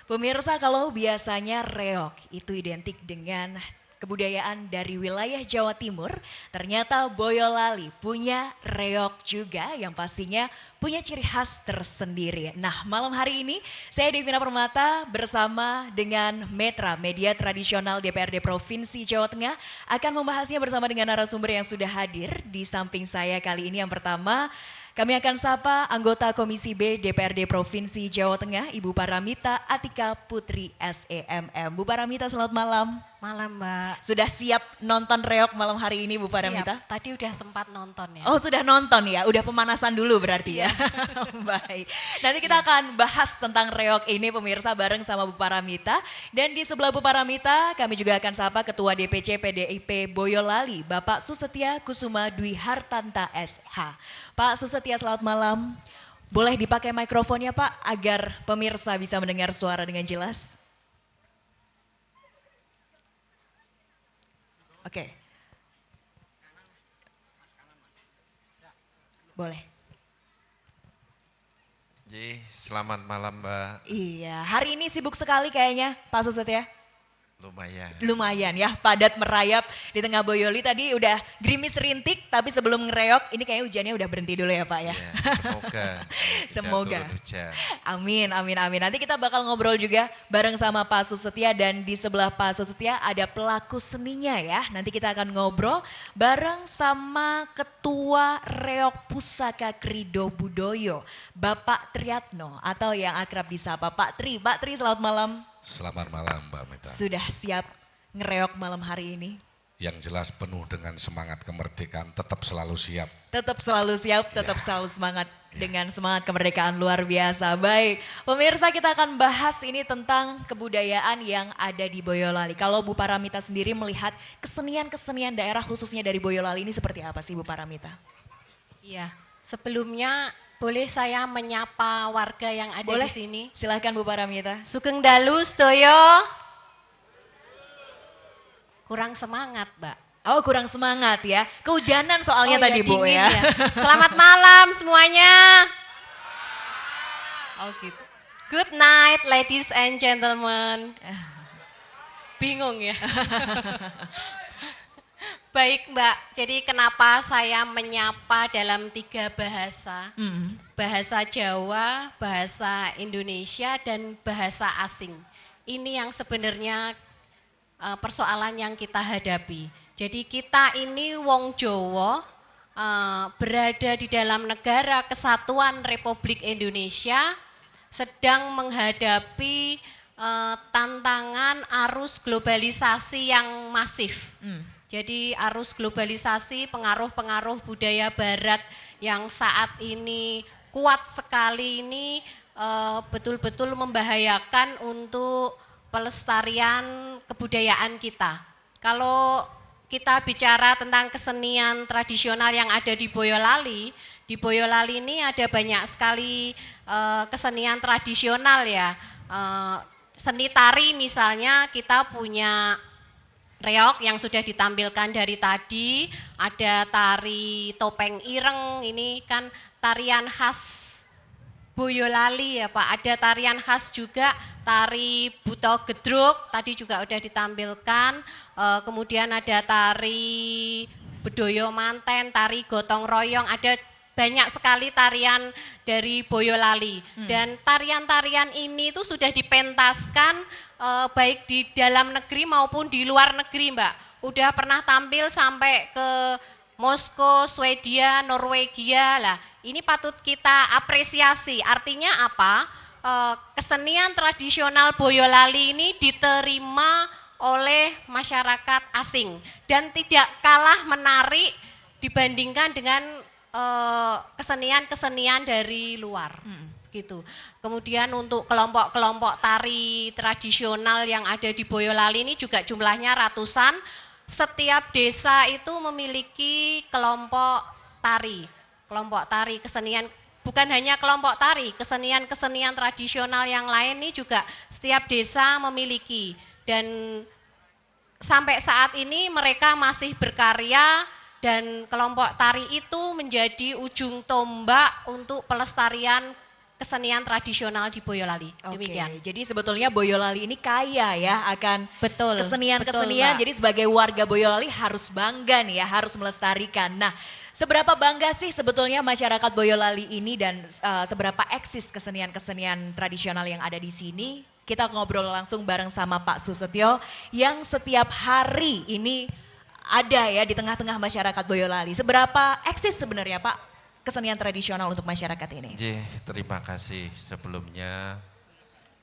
Pemirsa, kalau biasanya reog itu identik dengan kebudayaan dari wilayah Jawa Timur, ternyata Boyolali punya reog juga yang pastinya punya ciri khas tersendiri. Nah, malam hari ini saya Devina Permata bersama dengan Metra Media Tradisional DPRD Provinsi Jawa Tengah akan membahasnya bersama dengan narasumber yang sudah hadir di samping saya kali ini. Yang pertama, kami akan sapa anggota Komisi B DPRD Provinsi Jawa Tengah, Ibu Paramita Atika Putri SEMM. Bu Paramita, selamat malam. Malam Mbak. Sudah siap nonton reog malam hari ini Bu Paramita? Siap, tadi udah sempat nonton ya. Oh, sudah nonton ya, udah pemanasan dulu berarti ya. Baik, nanti kita akan bahas tentang reog ini pemirsa bareng sama Bu Paramita. Dan di sebelah Bu Paramita kami juga akan sapa Ketua DPC PDIP Boyolali, Bapak Susetya Kusuma Dwi Hartanta SH. Pak Susetya, selamat malam. Boleh dipakai mikrofonnya Pak agar pemirsa bisa mendengar suara dengan jelas? Oke. Boleh. Jadi selamat malam Mbak. Iya, hari ini sibuk sekali kayaknya Pak Susetya. Lumayan. Lumayan ya, padat merayap di tengah Boyolali. Tadi udah gerimis rintik, tapi sebelum ngereok ini kayaknya hujannya udah berhenti dulu ya Pak ya. Ya, semoga. Semoga. Turun hujan. Amin, amin, amin. Nanti kita bakal ngobrol juga bareng sama Pak Susetya dan di sebelah Pak Susetya ada pelaku seninya ya. Nanti kita akan ngobrol bareng sama Ketua Reog Pusaka Krido Budoyo, Bapak Triatno atau yang akrab disapa Pak Tri. Pak Tri, selamat malam. Selamat malam Mbak Mita. Sudah siap ngereok malam hari ini? Yang jelas penuh dengan semangat kemerdekaan, tetap selalu siap. Tetap selalu siap, tetap selalu semangat dengan semangat kemerdekaan luar biasa. Baik, pemirsa kita akan bahas ini tentang kebudayaan yang ada di Boyolali. Kalau Bu Paramita sendiri melihat kesenian-kesenian daerah khususnya dari Boyolali ini seperti apa sih Bu Paramita? Iya, sebelumnya boleh saya menyapa warga yang ada Boleh, di sini? silahkan Bu Paramita. Sugeng Dalu Stoyo. Kurang semangat Mbak. Oh, kurang semangat ya, kehujanan soalnya Oh, tadi ya, Bu dingin ya. Selamat malam semuanya. Oh gitu. Good night ladies and gentlemen. Bingung ya. Baik Mbak, jadi kenapa saya menyapa dalam 3 bahasa? Bahasa Jawa, bahasa Indonesia, dan bahasa asing. Ini yang sebenarnya persoalan yang kita hadapi. Jadi kita ini wong Jawa berada di dalam negara kesatuan Republik Indonesia sedang menghadapi tantangan arus globalisasi yang masif. Jadi arus globalisasi, pengaruh-pengaruh budaya barat yang saat ini kuat sekali ini betul-betul membahayakan untuk pelestarian kebudayaan kita. Kalau kita bicara tentang kesenian tradisional yang ada di Boyolali ini ada banyak sekali kesenian tradisional ya. Seni tari misalnya kita punya reog yang sudah ditampilkan dari tadi, ada tari topeng ireng, ini kan tarian khas Boyolali ya Pak, ada tarian khas juga, tari buto gedruk, tadi juga udah ditampilkan, kemudian ada tari bedoyo manten, tari gotong royong, ada banyak sekali tarian dari Boyolali. Dan tarian-tarian ini tuh sudah dipentaskan baik di dalam negeri maupun di luar negeri Mbak. Udah pernah tampil sampai ke Moskow, Swedia, Norwegia lah. Ini patut kita apresiasi. Artinya apa? Kesenian tradisional Boyolali ini diterima oleh masyarakat asing dan tidak kalah menarik dibandingkan dengan kesenian-kesenian dari luar. Gitu. Kemudian untuk kelompok-kelompok tari tradisional yang ada di Boyolali ini juga jumlahnya ratusan. Setiap desa itu memiliki kelompok tari kesenian, bukan hanya kelompok tari, kesenian-kesenian tradisional yang lain ini juga setiap desa memiliki. Dan sampai saat ini mereka masih berkarya dan kelompok tari itu menjadi ujung tombak untuk pelestarian kesenian tradisional di Boyolali. Oke, Demikian. jadi sebetulnya Boyolali ini kaya ya akan Betul, kesenian-kesenian. betul, Mbak. Jadi sebagai warga Boyolali harus bangga nih ya, harus melestarikan. Nah, seberapa bangga sih sebetulnya masyarakat Boyolali ini dan seberapa eksis kesenian-kesenian tradisional yang ada di sini? Kita ngobrol langsung bareng sama Pak Susetyo yang setiap hari ini ada ya di tengah-tengah masyarakat Boyolali. Seberapa eksis sebenarnya Pak kesenian tradisional untuk masyarakat ini? Terima kasih. Sebelumnya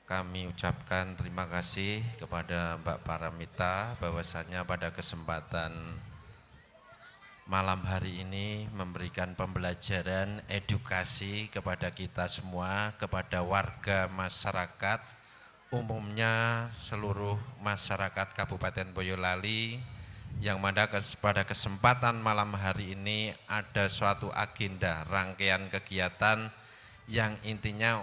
kami ucapkan terima kasih kepada Mbak Paramita bahwasanya pada kesempatan malam hari ini memberikan pembelajaran edukasi kepada kita semua, kepada warga masyarakat, umumnya seluruh masyarakat Kabupaten Boyolali, yang mana pada kesempatan malam hari ini ada suatu agenda rangkaian kegiatan yang intinya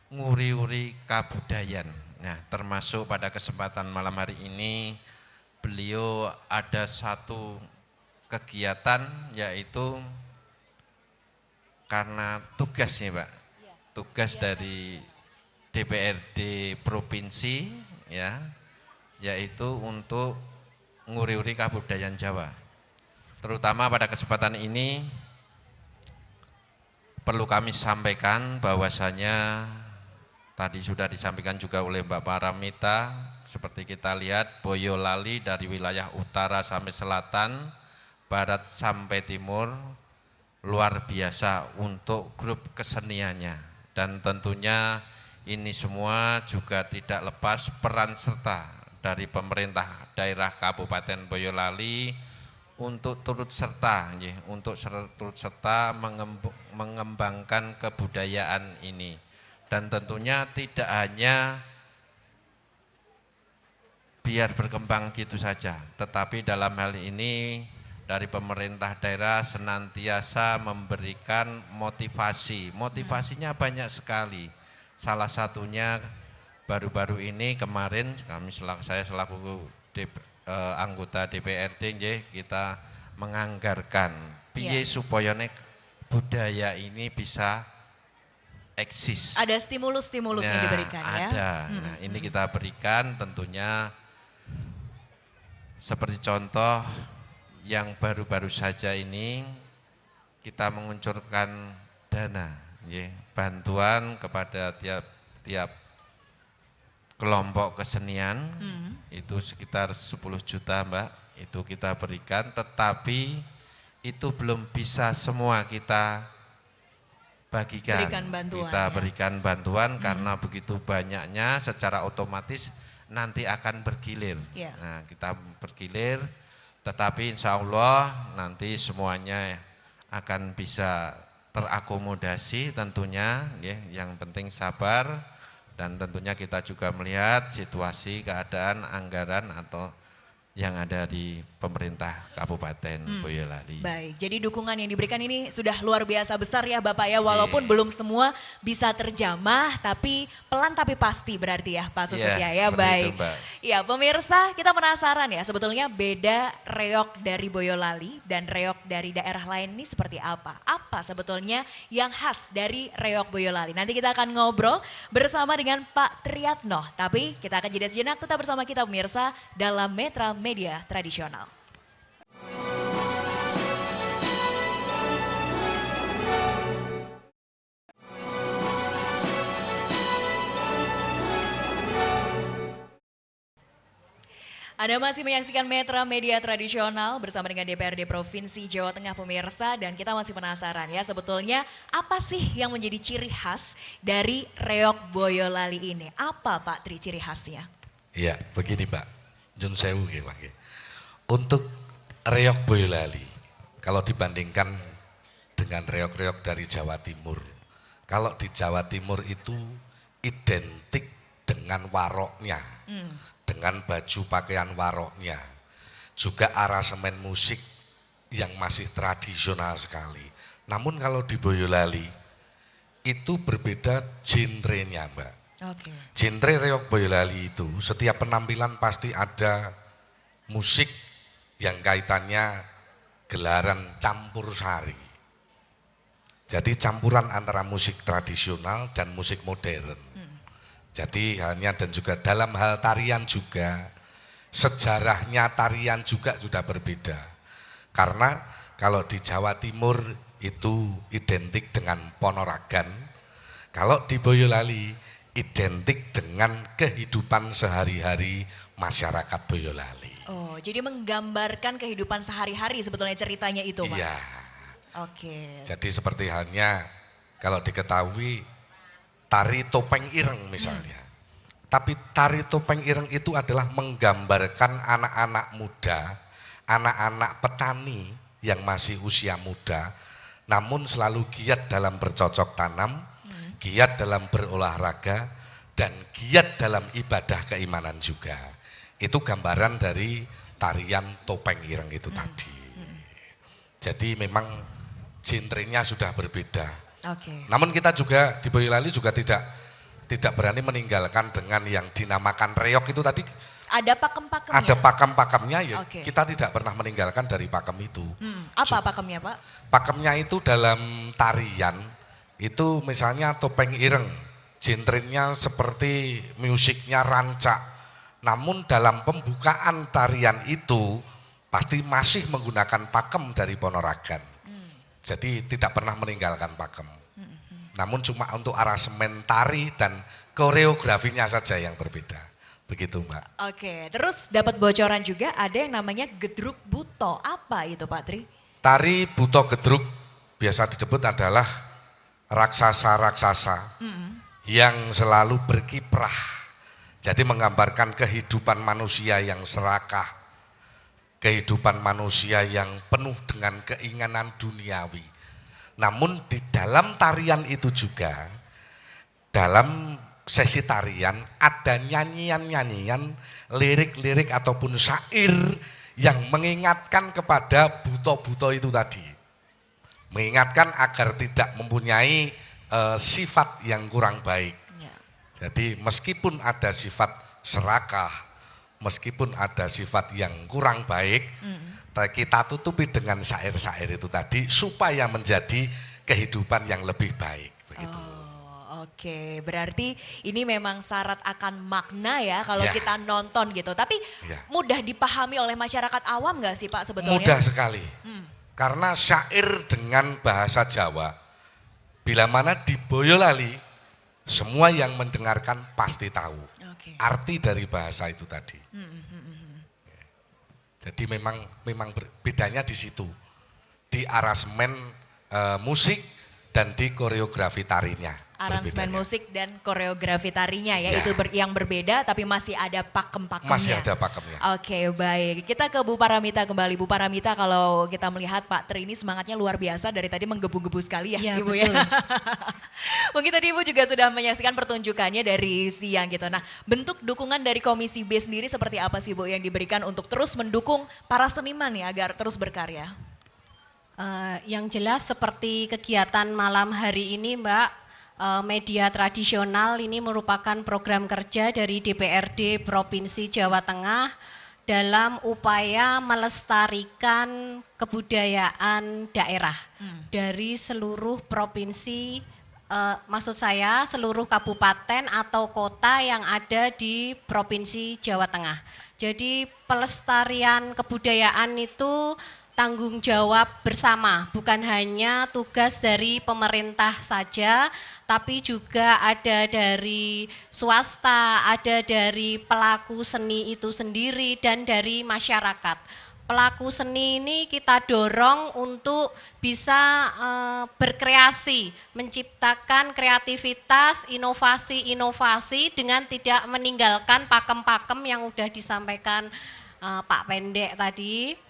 nguri-uri kabudayan. Nah, termasuk pada kesempatan malam hari ini beliau ada satu kegiatan yaitu karena tugasnya Pak, tugas dari DPRD provinsi ya, yaitu untuk nguri-uri kabudayan Jawa. Terutama pada kesempatan ini perlu kami sampaikan bahwasanya tadi sudah disampaikan juga oleh Mbak Paramita, seperti kita lihat Boyolali dari wilayah utara sampai selatan, barat sampai timur, luar biasa untuk grup keseniannya. Dan tentunya ini semua juga tidak lepas peran serta dari pemerintah daerah Kabupaten Boyolali untuk turut serta mengembangkan kebudayaan ini. Dan tentunya tidak hanya biar berkembang gitu saja, tetapi dalam hal ini dari pemerintah daerah senantiasa memberikan motivasi. Motivasinya banyak sekali. Salah satunya baru-baru ini kemarin saya selaku anggota DPRD kita menganggarkan piye supaya budaya ini bisa eksis. Ada stimulus-stimulus yang diberikan ya? Ada. Nah, ini kita berikan tentunya seperti contoh yang baru-baru saja ini kita menguncurkan dana, bantuan kepada tiap kelompok kesenian, itu sekitar 10 juta Mbak, itu kita berikan, tetapi itu belum bisa semua kita bagikan. Berikan bantuan karena begitu banyaknya secara otomatis nanti akan bergilir. Nah, kita bergilir, tetapi insya Allah nanti semuanya akan bisa terakomodasi tentunya, yang penting sabar. Dan tentunya kita juga melihat situasi keadaan anggaran atau yang ada di pemerintah Kabupaten Boyolali. Baik, jadi dukungan yang diberikan ini sudah luar biasa besar ya Bapak ya, walaupun belum semua bisa terjamah, tapi pelan tapi pasti berarti ya Pak Susetya ya. Baik. Iya pemirsa, kita penasaran ya sebetulnya beda reog dari Boyolali dan reog dari daerah lain ini seperti apa? Apa sebetulnya yang khas dari reog Boyolali? Nanti kita akan ngobrol bersama dengan Pak Triyatno, tapi kita akan jeda sejenak, tetap bersama kita pemirsa dalam Metra Media Tradisional. Anda masih menyaksikan Metra Media Tradisional bersama dengan DPRD Provinsi Jawa Tengah pemirsa, dan kita masih penasaran ya sebetulnya apa sih yang menjadi ciri khas dari reog Boyolali ini? Apa Pak Tri ciri khasnya? Iya begini Pak, Jun Sewu Pak. Untuk reog Boyolali, kalau dibandingkan dengan reog-reog dari Jawa Timur, kalau di Jawa Timur itu identik dengan waroknya, dengan baju pakaian waroknya, juga aransemen musik yang masih tradisional sekali. Namun kalau di Boyolali itu berbeda genrenya Mbak. Genre reog Boyolali itu setiap penampilan pasti ada musik yang kaitannya gelaran campur sari. Jadi campuran antara musik tradisional dan musik modern. Jadi hanya dan juga dalam hal tarian juga, sejarahnya tarian juga sudah berbeda. Karena kalau di Jawa Timur itu identik dengan Ponorogan, kalau di Boyolali identik dengan kehidupan sehari-hari masyarakat Boyolali. Oh, jadi menggambarkan kehidupan sehari-hari sebetulnya ceritanya itu, Pak? Iya. Oke. Jadi seperti halnya kalau diketahui tari topeng ireng misalnya. Tapi tari topeng ireng itu adalah menggambarkan anak-anak muda, anak-anak petani yang masih usia muda, namun selalu giat dalam bercocok tanam, giat dalam berolahraga, dan giat dalam ibadah keimanan juga. Itu gambaran dari tarian topeng ireng itu tadi. Jadi memang genrenya sudah berbeda. Oke. Namun kita juga di Boyolali juga tidak berani meninggalkan dengan yang dinamakan reok itu tadi. Ada pakem-pakemnya? Ada pakem-pakemnya ya. Oke. Kita tidak pernah meninggalkan dari pakem itu. Apa pakemnya, Pak? Pakemnya itu dalam tarian itu misalnya topeng ireng, genrenya seperti musiknya rancak. Namun dalam pembukaan tarian itu pasti masih menggunakan pakem dari Ponorogan. Jadi tidak pernah meninggalkan pakem. Namun cuma untuk aransemen tari dan koreografinya saja yang berbeda. Begitu, Mbak. Oke, terus dapat bocoran juga ada yang namanya Gedruk Buto. Apa itu, Pak Tri? Tari Buto Gedruk biasa disebut adalah raksasa-raksasa yang selalu berkiprah. Jadi menggambarkan kehidupan manusia yang serakah, kehidupan manusia yang penuh dengan keinginan duniawi. Namun di dalam tarian itu juga, dalam sesi tarian ada nyanyian-nyanyian, lirik-lirik ataupun syair yang mengingatkan kepada buto-buto itu tadi. Mengingatkan agar tidak mempunyai sifat yang kurang baik. Ya. Jadi meskipun ada sifat serakah, meskipun ada sifat yang kurang baik, kita tutupi dengan syair-syair itu tadi supaya menjadi kehidupan yang lebih baik. Begitu. Oke, berarti ini memang syarat akan makna ya kalau Ya. kita nonton gitu. Tapi Ya. mudah dipahami oleh masyarakat awam nggak sih, Pak, sebetulnya? Mudah sekali. Karena syair dengan bahasa Jawa, bila mana di Boyolali, semua yang mendengarkan pasti tahu Oke. arti dari bahasa itu tadi. Jadi memang bedanya di situ, di aransemen musik dan di koreografi tarinya. Aransemen berbedanya. musik dan koreografi tarinya ya, Ya. itu yang berbeda tapi masih ada pakem-pakemnya. Masih ada pakemnya. Oke, baik. Kita ke Bu Paramita kembali. Bu Paramita, kalau kita melihat Pak Tri ini semangatnya luar biasa dari tadi menggebu-gebu sekali ya, Iya, Ibu betul. ya. Mungkin tadi Ibu juga sudah menyaksikan pertunjukannya dari siang gitu. Nah, bentuk dukungan dari Komisi B sendiri seperti apa sih Bu yang diberikan untuk terus mendukung para seniman nih agar terus berkarya? Yang jelas seperti kegiatan malam hari ini, Mbak, media tradisional ini merupakan program kerja dari DPRD Provinsi Jawa Tengah dalam upaya melestarikan kebudayaan daerah dari seluruh provinsi, maksud saya seluruh kabupaten atau kota yang ada di Provinsi Jawa Tengah. Jadi pelestarian kebudayaan itu tanggung jawab bersama, bukan hanya tugas dari pemerintah saja, tapi juga ada dari swasta, ada dari pelaku seni itu sendiri, dan dari masyarakat. Pelaku seni ini kita dorong untuk bisa berkreasi, menciptakan kreativitas, inovasi-inovasi dengan tidak meninggalkan pakem-pakem yang sudah disampaikan Pak Pendek tadi.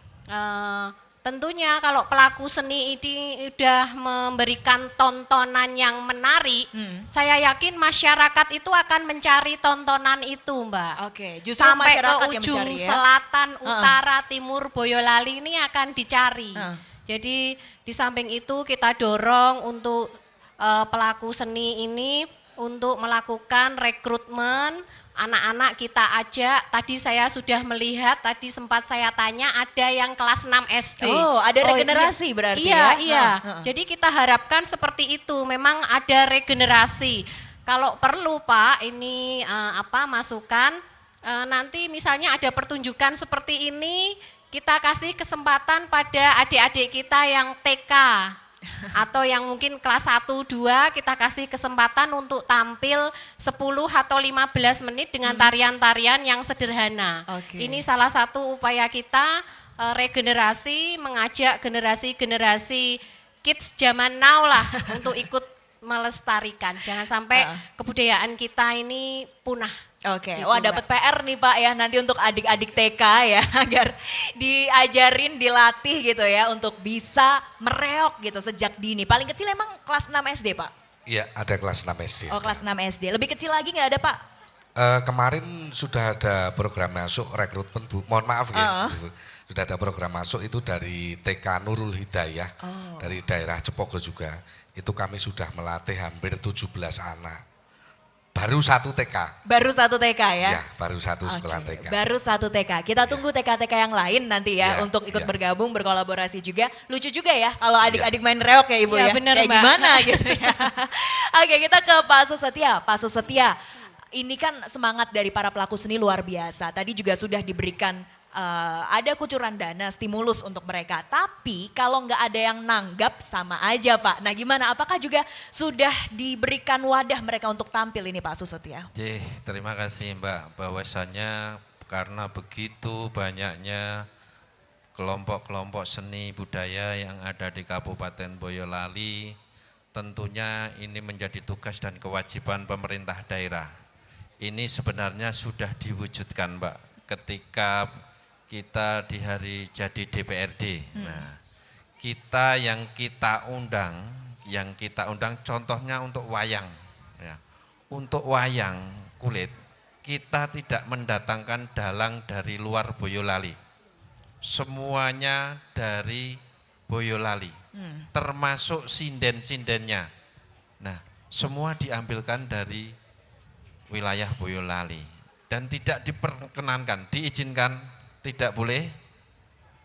Tentunya kalau pelaku seni ini sudah memberikan tontonan yang menarik, saya yakin masyarakat itu akan mencari tontonan itu, Mbak. Oke, justru Sampai masyarakat ke yang ujung mencari ya. selatan, utara, timur, Boyolali ini akan dicari. Jadi di samping itu kita dorong untuk pelaku seni ini untuk melakukan rekrutmen anak-anak kita ajak. Tadi saya sudah melihat, tadi sempat saya tanya ada yang kelas 6 SD. Oh, ada regenerasi iya. berarti iya, ya? Iya, Jadi kita harapkan seperti itu, memang ada regenerasi. Kalau perlu Pak, ini masukan, nanti misalnya ada pertunjukan seperti ini, kita kasih kesempatan pada adik-adik kita yang TK. Atau yang mungkin kelas 1, 2 kita kasih kesempatan untuk tampil 10 atau 15 menit dengan tarian-tarian yang sederhana. Oke. Ini salah satu upaya kita regenerasi, mengajak generasi-generasi kids zaman now lah untuk ikut melestarikan. Jangan sampai kebudayaan kita ini punah. Oke, Gitu, wah Mbak. dapat PR nih Pak ya nanti untuk adik-adik TK ya agar diajarin, dilatih gitu ya untuk bisa mereok gitu sejak dini. Paling kecil emang kelas 6 SD Pak? Iya, ada kelas 6 SD. Oh kelas 6 SD, lebih kecil lagi nggak ada Pak? Kemarin sudah ada program masuk rekrutmen Bu. Mohon maaf ya. Bu. Sudah ada program masuk itu dari TK Nurul Hidayah dari daerah Cepogo juga. Itu kami sudah melatih hampir 17 anak. Baru 1 TK. Baru 1 TK ya? Ya, baru 1 sekolah Oke, TK. baru 1 TK. Kita tunggu TK-TK yang lain nanti ya Iya, untuk ikut iya. bergabung, berkolaborasi juga. Lucu juga ya kalau adik-adik main reok ya Ibu Iya, ya. bener, Kayak Mbak. gimana gitu ya. Oke, kita ke Pak Susetia. Pak Susetia, ini kan semangat dari para pelaku seni luar biasa. Tadi juga sudah diberikan ada kucuran dana, stimulus untuk mereka. Tapi kalau nggak ada yang nanggap sama aja Pak. Nah gimana, apakah juga sudah diberikan wadah mereka untuk tampil ini Pak Susetia? Terima kasih Mbak, bahwasannya karena begitu banyaknya kelompok-kelompok seni budaya yang ada di Kabupaten Boyolali, tentunya ini menjadi tugas dan kewajiban pemerintah daerah. Ini sebenarnya sudah diwujudkan Mbak, ketika kita di hari jadi DPRD. Nah, kita yang kita undang contohnya untuk wayang. Ya. Untuk wayang kulit, kita tidak mendatangkan dalang dari luar Boyolali. Semuanya dari Boyolali, termasuk sinden-sindennya. Nah, semua diambilkan dari wilayah Boyolali. Dan tidak diperkenankan, diizinkan, tidak boleh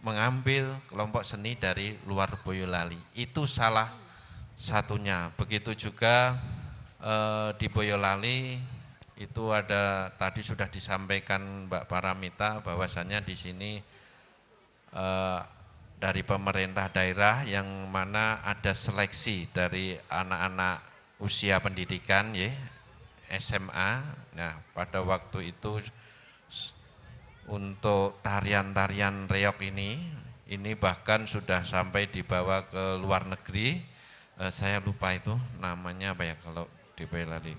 mengambil kelompok seni dari luar Boyolali. Itu salah satunya. Begitu juga di Boyolali itu ada, tadi sudah disampaikan Mbak Paramita bahwasannya di sini dari pemerintah daerah yang mana ada seleksi dari anak-anak usia pendidikan ya, SMA. Nah, pada waktu itu untuk tarian-tarian reok ini bahkan sudah sampai dibawa ke luar negeri. Saya lupa itu namanya apa ya kalau di Boyolali.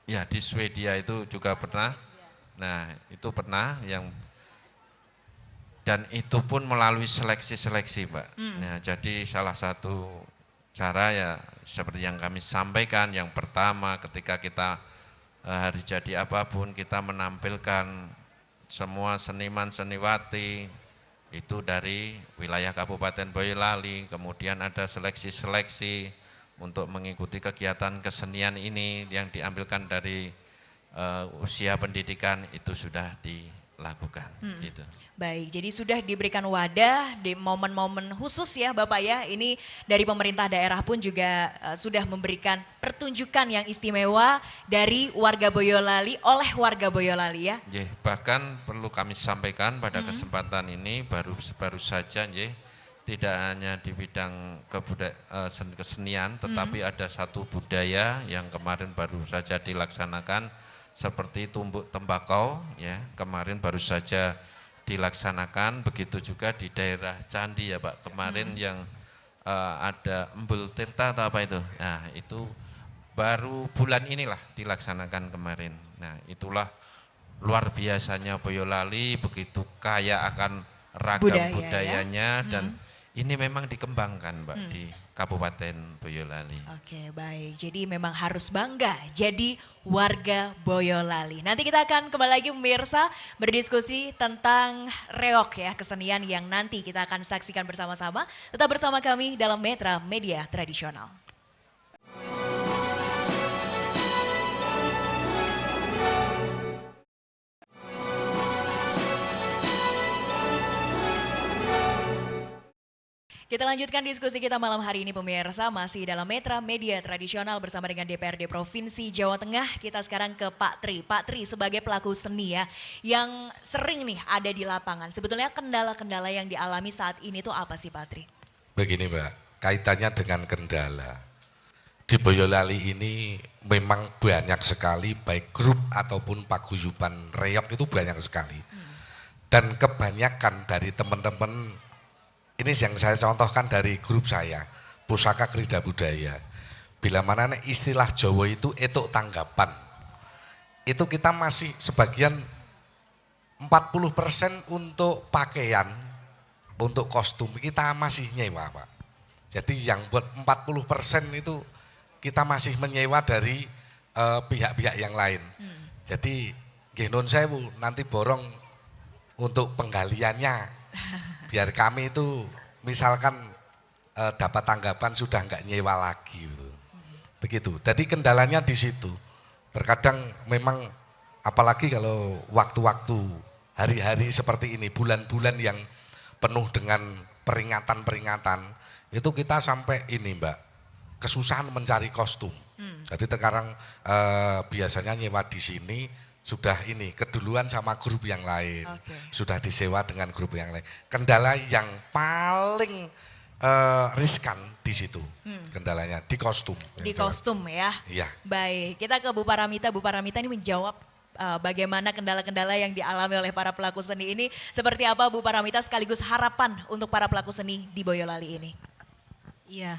Ya di Swedia itu juga pernah. Nah itu pernah dan itu pun melalui seleksi-seleksi Mbak. Nah, jadi salah satu cara ya seperti yang kami sampaikan, yang pertama ketika kita hari jadi apapun kita menampilkan semua seniman seniwati itu dari wilayah Kabupaten Boyolali, kemudian ada seleksi-seleksi untuk mengikuti kegiatan kesenian ini yang diambilkan dari usia pendidikan itu sudah dilakukan. Gitu. Baik, jadi sudah diberikan wadah di momen-momen khusus ya Bapak ya. Ini dari pemerintah daerah pun juga sudah memberikan pertunjukan yang istimewa dari warga Boyolali oleh warga Boyolali ya. Bahkan perlu kami sampaikan pada kesempatan ini baru saja tidak hanya di bidang kesenian tetapi ada satu budaya yang kemarin baru saja dilaksanakan seperti tumbuk tembakau ya, kemarin baru saja dilaksanakan. Begitu juga di daerah Candi ya Pak, kemarin yang ada Embul Tirta atau apa itu. Nah itu baru bulan inilah dilaksanakan kemarin. Nah itulah luar biasanya Boyolali, begitu kaya akan ragam budayanya dan ini memang dikembangkan Mbak di Kabupaten Boyolali. Oke baik, jadi memang harus bangga jadi warga Boyolali. Nanti kita akan kembali lagi pemirsa berdiskusi tentang reok ya, kesenian yang nanti kita akan saksikan bersama-sama. Tetap bersama kami dalam Metra Media Tradisional. Kita lanjutkan diskusi kita malam hari ini pemirsa, masih dalam Metra Media Tradisional bersama dengan DPRD Provinsi Jawa Tengah. Kita sekarang ke Pak Tri. Pak Tri sebagai pelaku seni ya, yang sering nih ada di lapangan. Sebetulnya kendala-kendala yang dialami saat ini tuh apa sih Pak Tri? Begini Mbak, kaitannya dengan kendala. Di Boyolali ini memang banyak sekali baik grup ataupun paguyuban reog itu banyak sekali. Dan kebanyakan dari teman-teman, ini yang saya contohkan dari grup saya, Pusaka Krida Budaya. Bila mana istilah Jawa itu etuk tanggapan. Itu kita masih sebagian 40% untuk pakaian, untuk kostum kita masih nyewa Pak. Jadi yang buat 40% itu kita masih menyewa dari pihak-pihak yang lain. Jadi nggih nun sewu nanti borong untuk penggaliannya. Biar kami itu misalkan dapat tanggapan sudah enggak nyewa lagi gitu. Begitu. Jadi kendalanya di situ. Terkadang memang apalagi kalau waktu-waktu hari-hari seperti ini, bulan-bulan yang penuh dengan peringatan-peringatan, itu kita sampai ini Mbak, kesusahan mencari kostum. Jadi sekarang biasanya nyewa di sini sudah ini keduluan sama grup yang lain, sudah disewa dengan grup yang lain. Kendala yang paling riskan di situ, kendalanya di kostum. Di kostum ya? Iya. Baik, kita ke Bu Paramita. Bu Paramita ini menjawab bagaimana kendala-kendala yang dialami oleh para pelaku seni ini. Seperti apa Bu Paramita sekaligus harapan untuk para pelaku seni di Boyolali ini? Iya,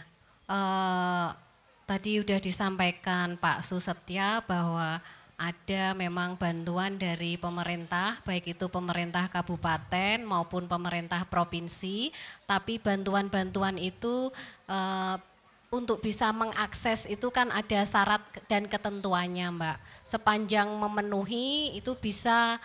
tadi udah disampaikan Pak Susetya bahwa ada memang bantuan dari pemerintah, baik itu pemerintah kabupaten maupun pemerintah provinsi, tapi bantuan-bantuan itu untuk bisa mengakses itu kan ada syarat dan ketentuannya Mbak. Sepanjang memenuhi itu bisa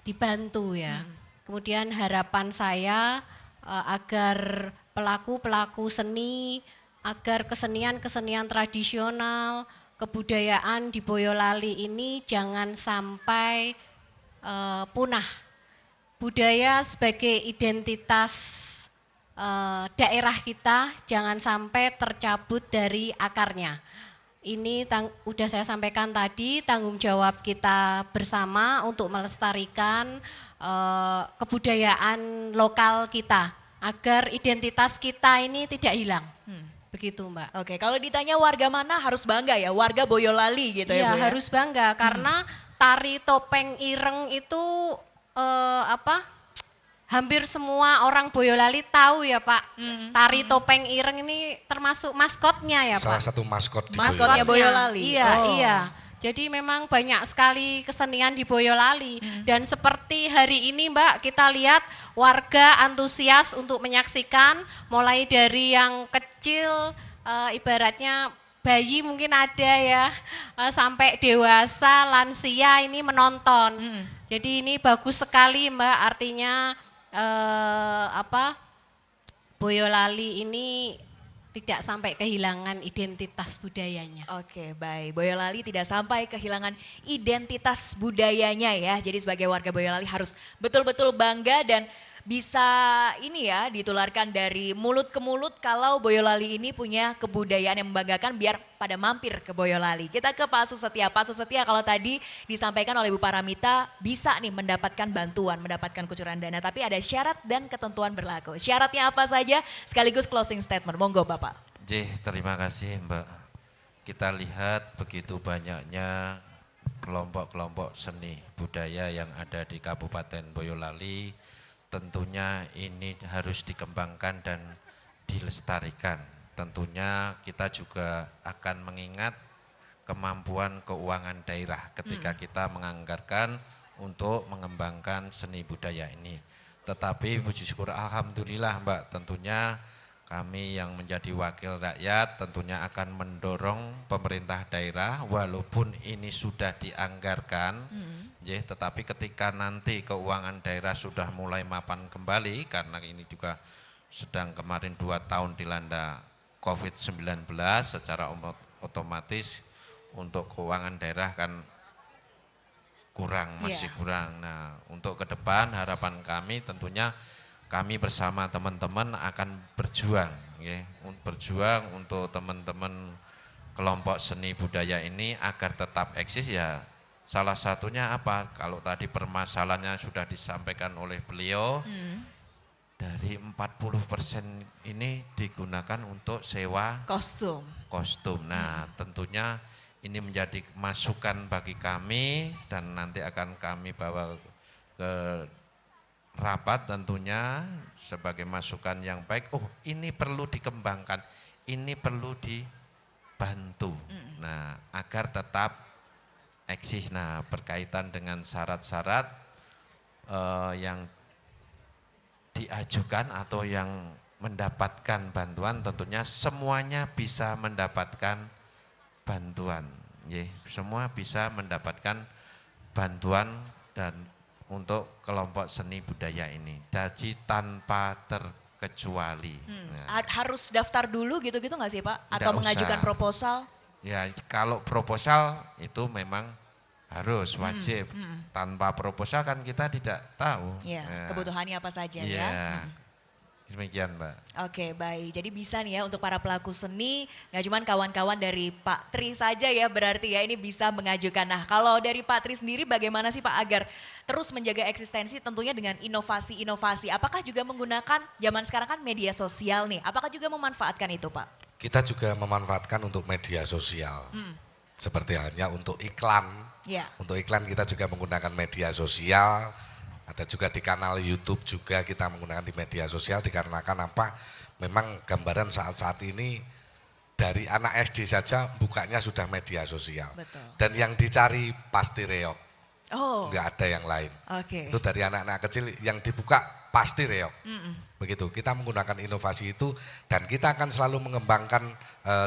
dibantu ya. Kemudian harapan saya agar pelaku-pelaku seni, agar kesenian-kesenian tradisional, kebudayaan di Boyolali ini jangan sampai punah. Budaya sebagai identitas daerah kita jangan sampai tercabut dari akarnya. Ini udah saya sampaikan tadi, tanggung jawab kita bersama untuk melestarikan kebudayaan lokal kita agar identitas kita ini tidak hilang. Begitu Mbak. Oke, kalau ditanya warga mana harus bangga ya, warga Boyolali gitu ya Bu ya? Harus bangga karena tari topeng ireng itu hampir semua orang Boyolali tahu ya Pak. Tari topeng ireng ini termasuk maskotnya ya Pak. Salah satu maskot di Maskotnya Boyolali. Iya, iya. Jadi memang banyak sekali kesenian di Boyolali dan seperti hari ini Mbak kita lihat warga antusias untuk menyaksikan mulai dari yang kecil ibaratnya bayi mungkin ada ya sampai dewasa lansia ini menonton. Jadi ini bagus sekali Mbak, artinya Boyolali ini tidak sampai kehilangan identitas budayanya. Oke, baik. Boyolali tidak sampai kehilangan identitas budayanya ya. Jadi sebagai warga Boyolali harus betul-betul bangga dan bisa ini ya ditularkan dari mulut ke mulut kalau Boyolali ini punya kebudayaan yang membanggakan biar pada mampir ke Boyolali. Kita ke Pak Susetya. Pak Susetya kalau tadi disampaikan oleh Bu Paramita bisa nih mendapatkan bantuan, mendapatkan kucuran dana tapi ada syarat dan ketentuan berlaku. Syaratnya apa saja sekaligus closing statement. Monggo Bapak. Terima kasih Mbak. Kita lihat begitu banyaknya kelompok-kelompok seni budaya yang ada di Kabupaten Boyolali. Tentunya ini harus dikembangkan dan dilestarikan. Tentunya kita juga akan mengingat kemampuan keuangan daerah ketika kita menganggarkan untuk mengembangkan seni budaya ini. Tetapi puji syukur alhamdulillah Mbak, tentunya kami yang menjadi wakil rakyat tentunya akan mendorong pemerintah daerah walaupun ini sudah dianggarkan, tetapi ketika nanti keuangan daerah sudah mulai mapan kembali karena ini juga sedang kemarin 2 tahun dilanda COVID-19 secara otomatis untuk keuangan daerah kan masih kurang. Nah untuk ke depan harapan kami tentunya kami bersama teman-teman akan berjuang, ya, berjuang untuk teman-teman kelompok seni budaya ini agar tetap eksis ya. Salah satunya apa? Kalau tadi permasalahannya sudah disampaikan oleh beliau, dari 40% ini digunakan untuk sewa kostum. Nah, tentunya ini menjadi masukan bagi kami dan nanti akan kami bawa ke rapat tentunya sebagai masukan yang baik. Oh, ini perlu dikembangkan, ini perlu dibantu. Nah, agar tetap eksis. Nah, berkaitan dengan syarat-syarat yang diajukan atau yang mendapatkan bantuan, tentunya semuanya bisa mendapatkan bantuan. Semua bisa mendapatkan bantuan dan untuk kelompok seni budaya ini. Jadi tanpa terkecuali. Harus daftar dulu gitu-gitu nggak sih Pak? Atau mengajukan proposal? Ya, kalau proposal itu memang harus wajib. Tanpa proposal kan kita tidak tahu. Ya, kebutuhannya apa saja ya. Ya. Demikian Mbak. Oke baik, jadi bisa nih ya untuk para pelaku seni, nggak cuma kawan-kawan dari Pak Tri saja ya berarti ya ini bisa mengajukan. Nah kalau dari Pak Tri sendiri bagaimana sih Pak agar terus menjaga eksistensi tentunya dengan inovasi-inovasi. Apakah juga menggunakan zaman sekarang kan media sosial nih, apakah juga memanfaatkan itu Pak? Kita juga memanfaatkan untuk media sosial. Seperti halnya untuk iklan. Ya. Untuk iklan kita juga menggunakan media sosial. Ada juga di kanal YouTube juga kita menggunakan di media sosial dikarenakan apa? Memang gambaran saat-saat ini dari anak SD saja bukanya sudah media sosial. Betul. Dan yang dicari pasti reog. Oh. Enggak ada yang lain. Oke. Itu dari anak-anak kecil yang dibuka pasti reog. Begitu, kita menggunakan inovasi itu dan kita akan selalu mengembangkan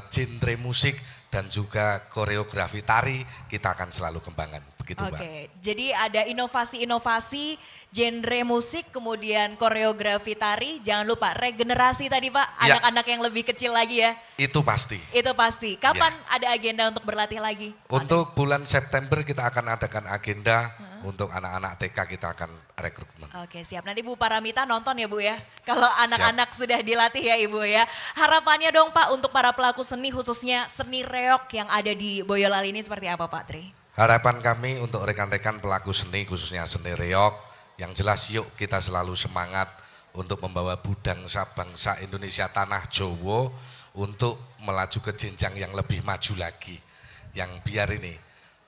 genre musik dan juga koreografi tari kita akan selalu kembangkan. Begitu Mbak. Oke, jadi ada inovasi-inovasi genre musik kemudian koreografi tari, jangan lupa regenerasi tadi Pak, Ya. anak-anak yang lebih kecil lagi ya. Itu pasti. Itu pasti. Kapan ada agenda untuk berlatih lagi? Untuk bulan September kita akan adakan agenda untuk anak-anak TK kita akan rekrutmen. Oke siap, nanti Bu Paramita nonton ya Bu ya. Kalau anak-anak sudah dilatih ya Ibu ya. Harapannya dong Pak untuk para pelaku seni khususnya seni reog yang ada di Boyolali ini seperti apa Pak Tri? Harapan kami untuk rekan-rekan pelaku seni khususnya seni reog, yang jelas yuk kita selalu semangat untuk membawa bangsa Indonesia tanah Jawa untuk melaju ke jenjang yang lebih maju lagi. Yang biar ini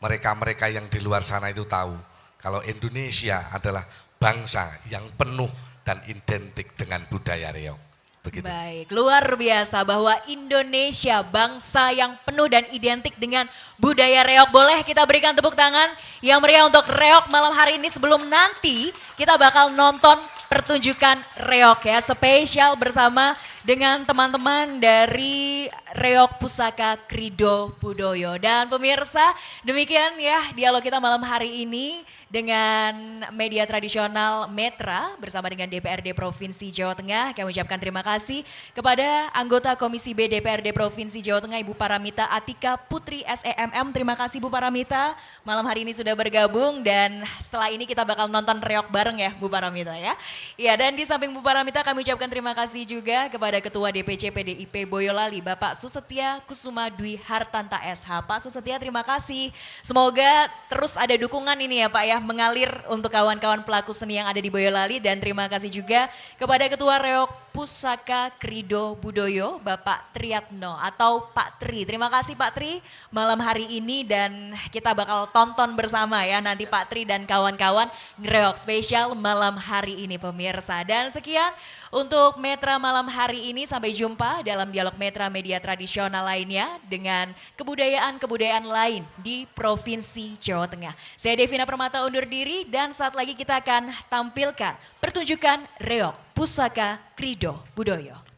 mereka-mereka yang di luar sana itu tahu kalau Indonesia adalah bangsa yang penuh dan identik dengan budaya reog. Begitu. Baik, luar biasa bahwa Indonesia bangsa yang penuh dan identik dengan budaya reog. Boleh kita berikan tepuk tangan yang meriah untuk reog malam hari ini sebelum nanti kita bakal nonton pertunjukan reog ya. Spesial bersama dengan teman-teman dari Reog Pusaka Krido Budoyo. Dan pemirsa demikian ya dialog kita malam hari ini dengan media tradisional Metra bersama dengan DPRD Provinsi Jawa Tengah. Kami ucapkan terima kasih kepada anggota Komisi B DPRD Provinsi Jawa Tengah Ibu Paramita Atika Putri SEMM. Terima kasih Bu Paramita malam hari ini sudah bergabung dan setelah ini kita bakal nonton reog bareng ya Bu Paramita ya. Ya dan di samping Bu Paramita kami ucapkan terima kasih juga kepada Ketua DPC PDIP Boyolali Bapak Susetya Kusuma Dwi Hartanta SH. Pak Susetya terima kasih. Semoga terus ada dukungan ini ya Pak ya mengalir untuk kawan-kawan pelaku seni yang ada di Boyolali dan terima kasih juga kepada Ketua Reog Pusaka Krido Budoyo Bapak Triatno atau Pak Tri. Terima kasih Pak Tri malam hari ini dan kita bakal tonton bersama ya nanti Pak Tri dan kawan-kawan Reog spesial malam hari ini pemirsa. Dan sekian untuk Metra malam hari ini, sampai jumpa dalam dialog Metra media tradisional lainnya dengan kebudayaan-kebudayaan lain di Provinsi Jawa Tengah. Saya Devina Permata undur diri dan saat lagi kita akan tampilkan pertunjukan reog Pusaka Krido Budoyo.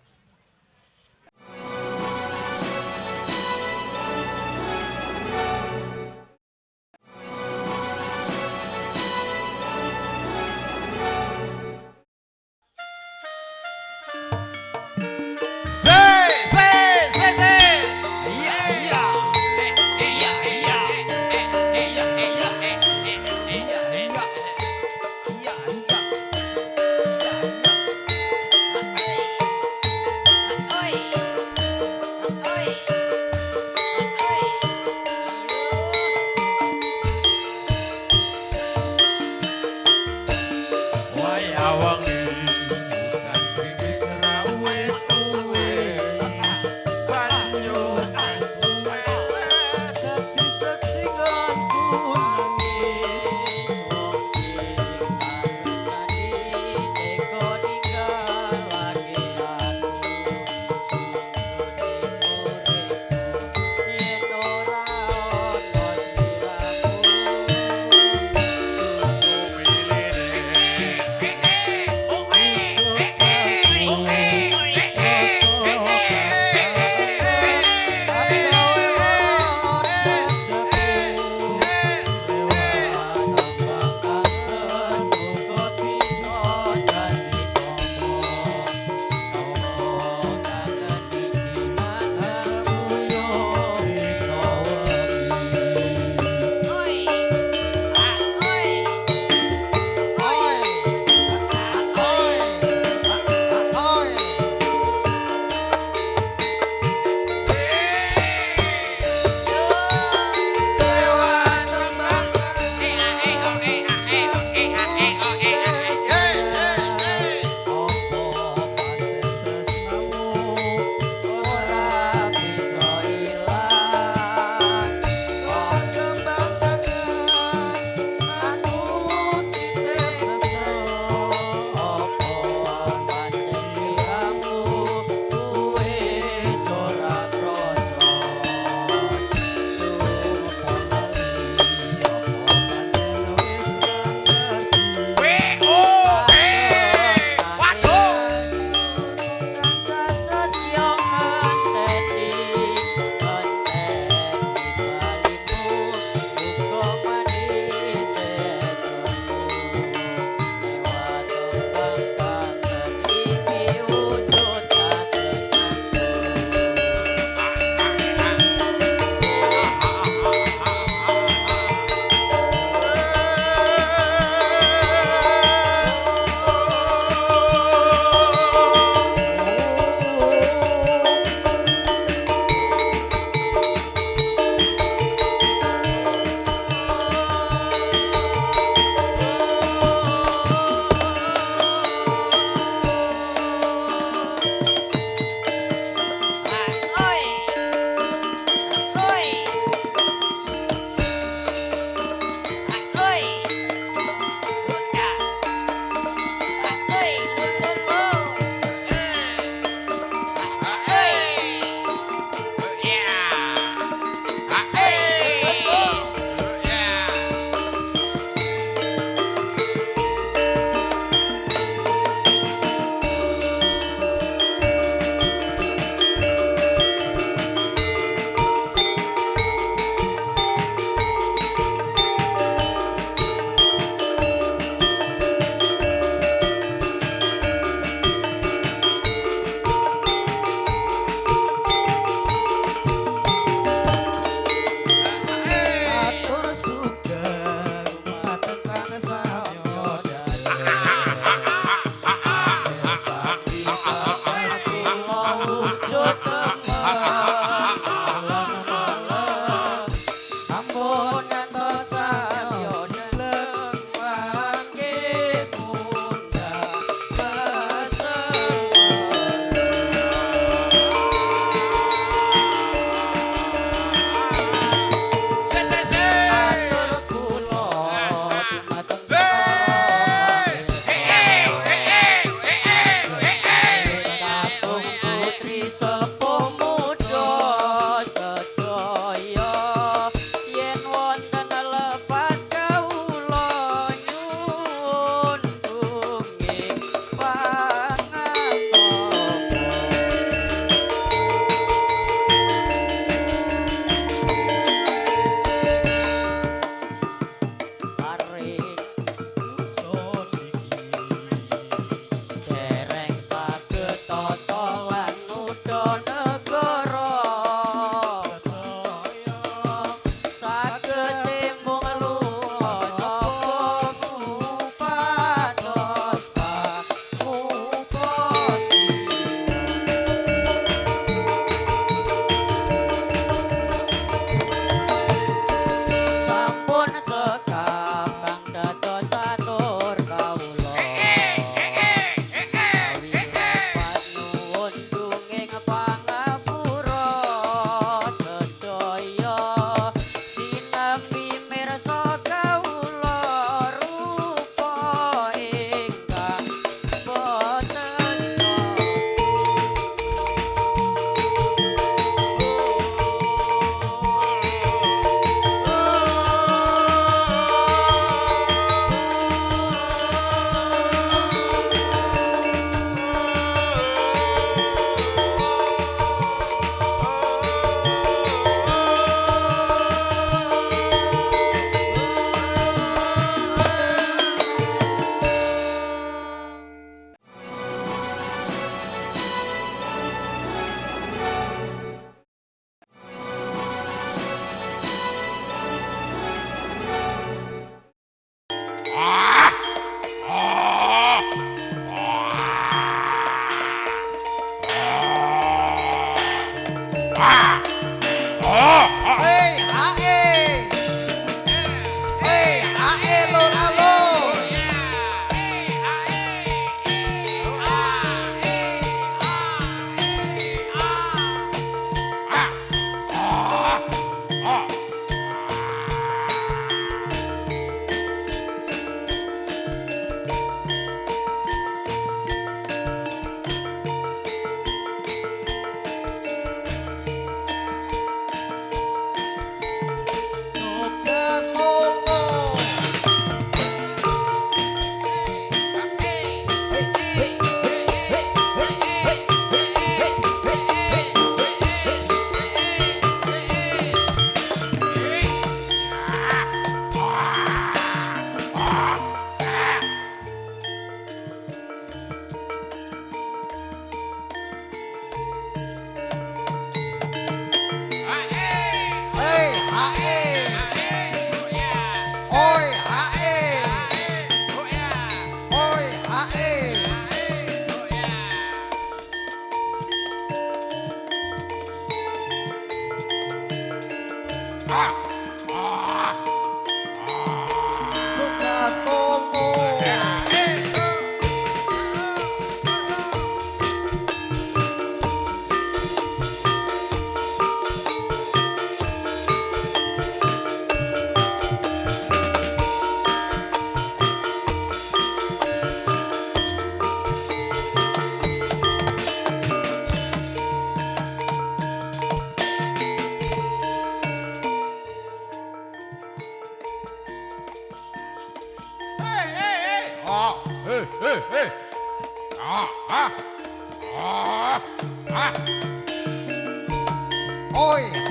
Oi,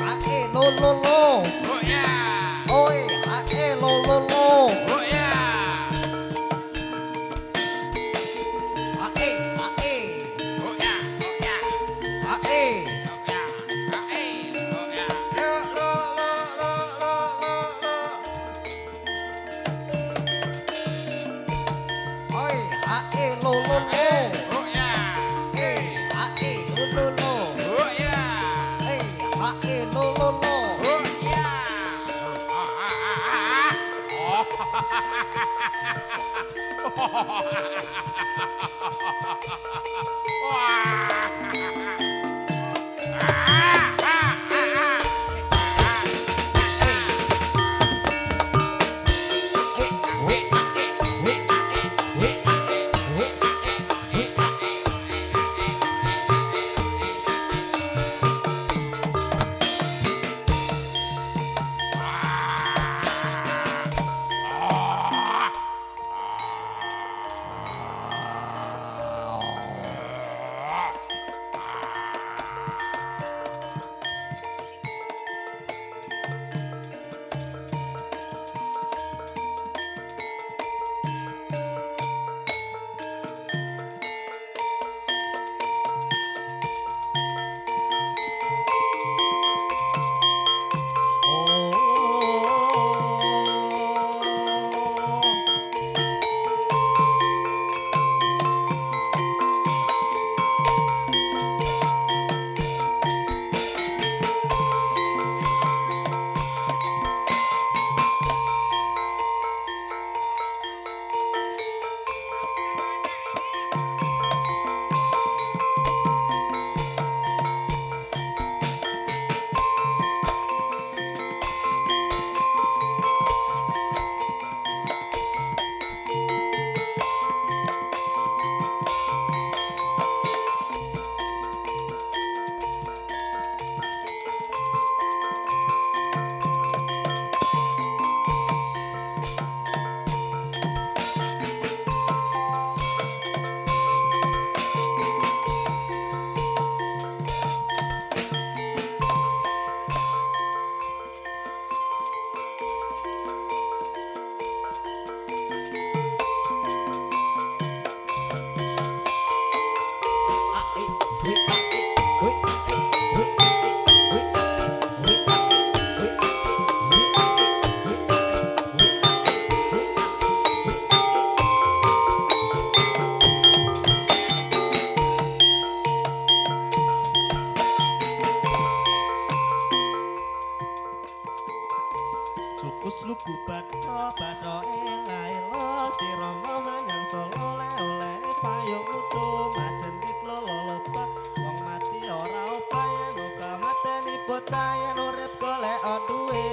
hae lo lo lo. Oh yeah. Oi, hae lo lo lo. Oh yeah. Hae, hae, Oh yeah. Oh yeah. hae. Oi, hae lo lo lo. Hey, hae lo lo lo. Hey, hae lo lo lo. Sukus luku bato elailo sirama mangan solo le payung utu majen diklolo lepa wong mati ora upaya nuka mateni bocah yen urip golek duwe